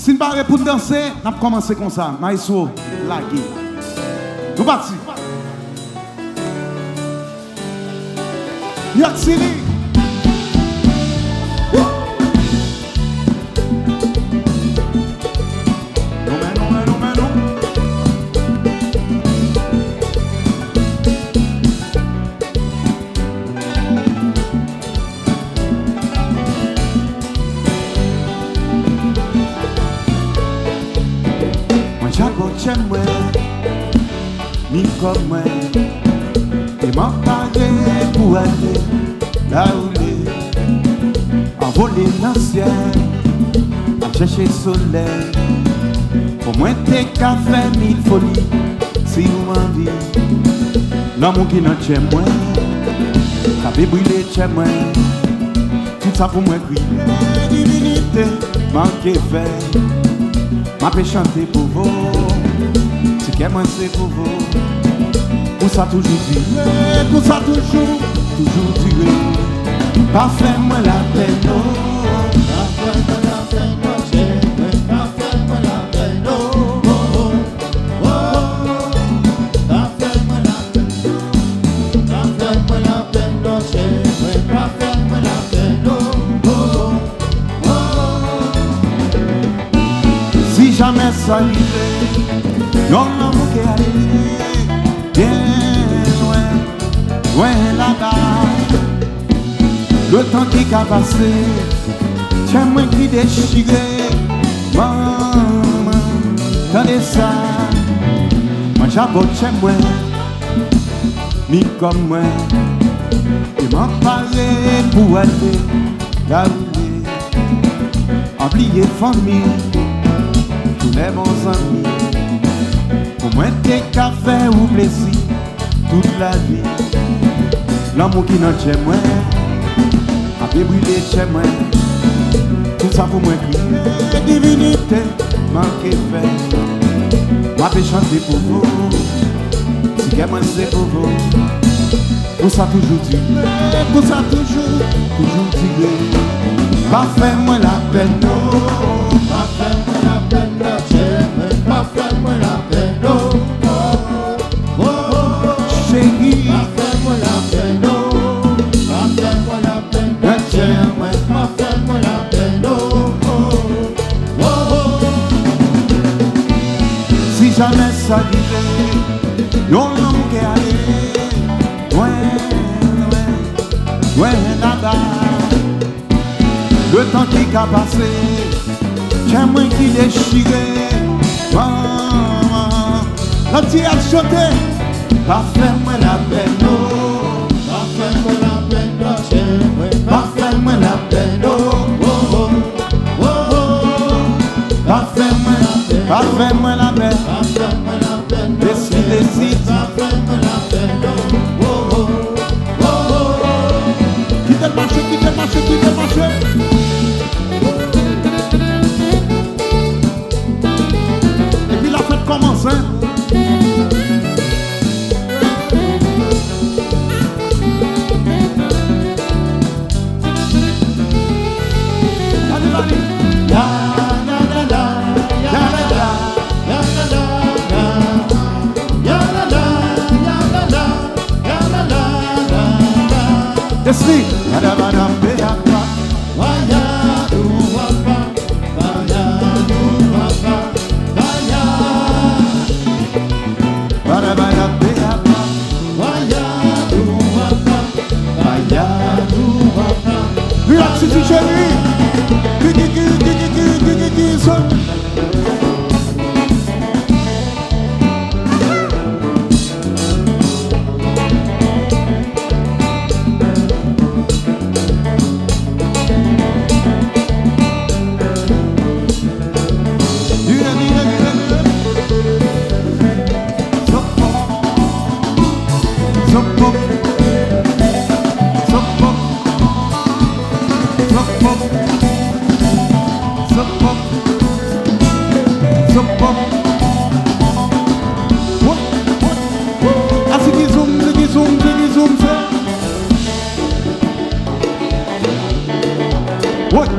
Si nous parlons pour danser, nous avons commencé comme ça. Maïso, lagué. Nous partons. Yatsili. Moi, ni comme moi, et m'en parler pour aller là où les envoler dans le ciel, à chercher le soleil. Pour moi, t'es qu'à faire mille folies, si vous m'envie. L'amour qui n'a chez moi, ça fait brûler chez moi. Tout ça pour moi, crier, divinité, manquer fait, m'a fait chanter pour vous. Que moi c'est pour vous. Pour ça toujours durer, pour ça toujours durer. Pas faire moi la peine, non. Pas faire moi la peine, non. J'aime pas faire moi la peine, non. Pas faire moi la peine, non. Pas faire moi la peine, non. J'aime pas faire moi la peine, non. Si jamais ça arrivait, non, non, qui est allé bien loin, loin là-bas. Le temps qui a passé, tiens moi qui déchiré. Maman, attendez ça. Moi j'abote chez moi, ni comme moi. Et m'en parler pour aller là où oublier famille, tous les bons amis. Pour moi, t'es qu'à faire ou plaisir toute la vie. L'amour qui n'a chez moi, a fait brûler chez moi. Tout ça pour moi, crier, divinité, manquer fait. M'a fait chanter pour vous, si qu'elle moi c'est pour vous. Pour ça toujours durer, pour ça toujours durer. Pas faire moi la peine, non. Pas faire moi la peine, non. J'aime pas faire moi la peine. Si jamais ça arrivait, yon l'homme qui est allé loin, loin, loin là-bas. Le temps qui a passé, j'ai moi qui déchiré. Maman, la petite a chanté, pas faire moi la peine, non. Pas faire moi la peine, non. J'ai pas faire moi la peine, non. Pas faire moi la peine, pas faire moi la peine. Et puis la fête commence, hein? Destiny, What?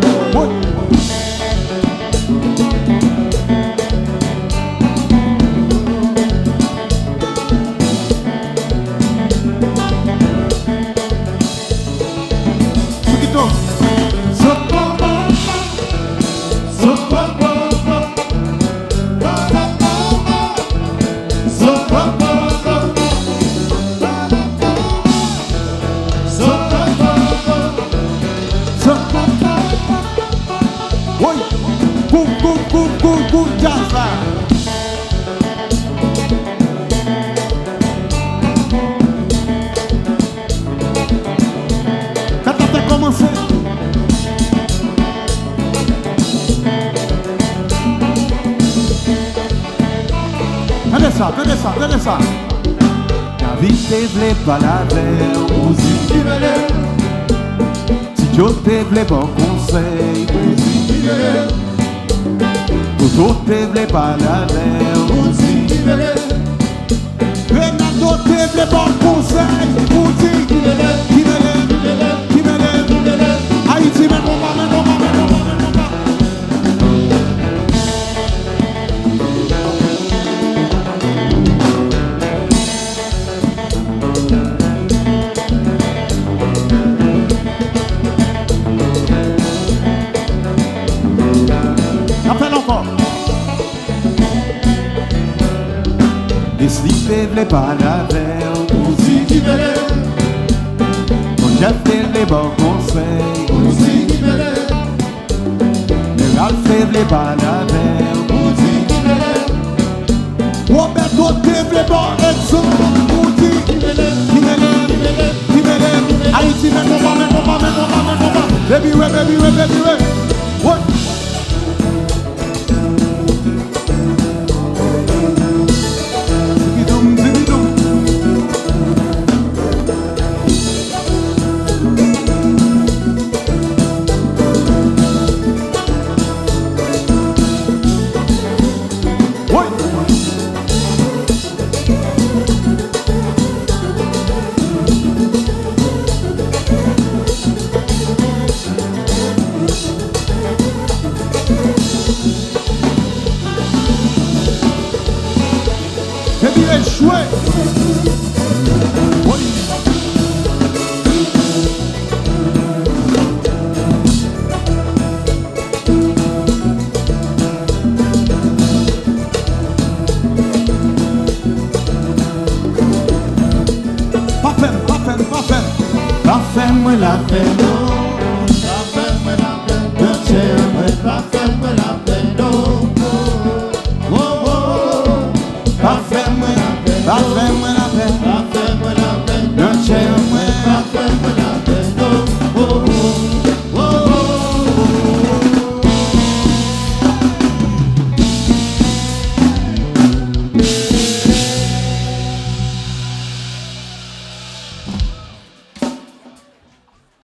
Jazz là. Quand t'as commencé. Tenez ça, tenez ça, tenez ça. La vie te vle pas la verre, aussi qui veut. Si tu te vle bon conseil, aussi qui veut. Tout te vle pas la verre, aussi qui veut. Renato te vle bon conseil, aussi qui veut, qui veut, qui veut. Haïti, mais non pas, mais non pas, mais non pas, mais non pas. Appelle encore. Les slips te vle pas la verre, aussi qui veut. Ton chef te vle bon conseil, aussi qui veut. Le Ralph te vle pas la verre, aussi qui veut. Roberto te vle bon exemple, aussi qui veut, qui veut. Haïti, mais non pas, mais non pas, mais non pas, mais non pas. Baby, ouais, baby, ouais, baby, ouais. What? Baby, échoué. Oui. Pas peine, pas peine, pas peine. Pas fait moi la peine, pas fait moi la peine, de chérie, pas fait moi la peine, oh, oh, oh. Pas fait moi la peine, pas fait moi la peine.